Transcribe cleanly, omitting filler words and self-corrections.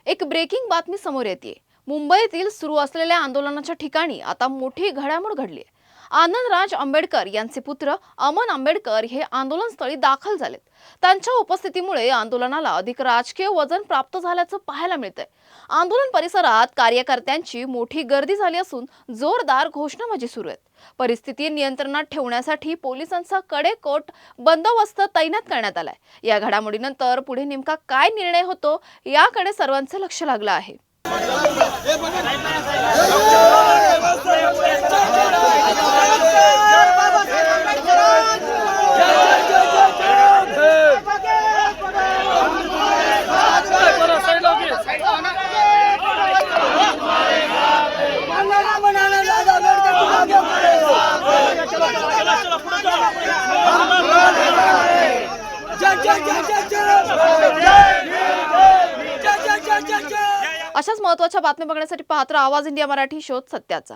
एक ब्रेकिंग बातमी समोर येते। मुंबईतील सुरू असलेल्या आंदोलनाच्या ठिकाणी आता मोठी घडामोड घडली। आनंदराज आंबेडकर यांचे पुत्र अमन आंबेडकर हे आंदोलनस्थळी दाखल झालेत। त्यांच्या उपस्थितीमुळे आंदोलनाला अधिक राजकीय वजन प्राप्त झाल्याचं पाहायला मिळतंय। आंदोलन परिसरात कार्यकर्त्यांची मोठी गर्दी झाली असून जोरदार घोषणाबाजी सुरू आहे। परिस्थिती नियंत्रणात ठेवण्यासाठी पोलिसांचा कडेकोट बंदोबस्त तैनात करण्यात आलाय। या घडामोडीनंतर पुढे नेमका काय निर्णय होतो याकडे सर्वांचे लक्ष लागलं आहे। अशाच महत्त्वाच्या बातम्या बघण्यासाठी पाहत राहा आवाज इंडिया मराठी, शोध सत्याचा।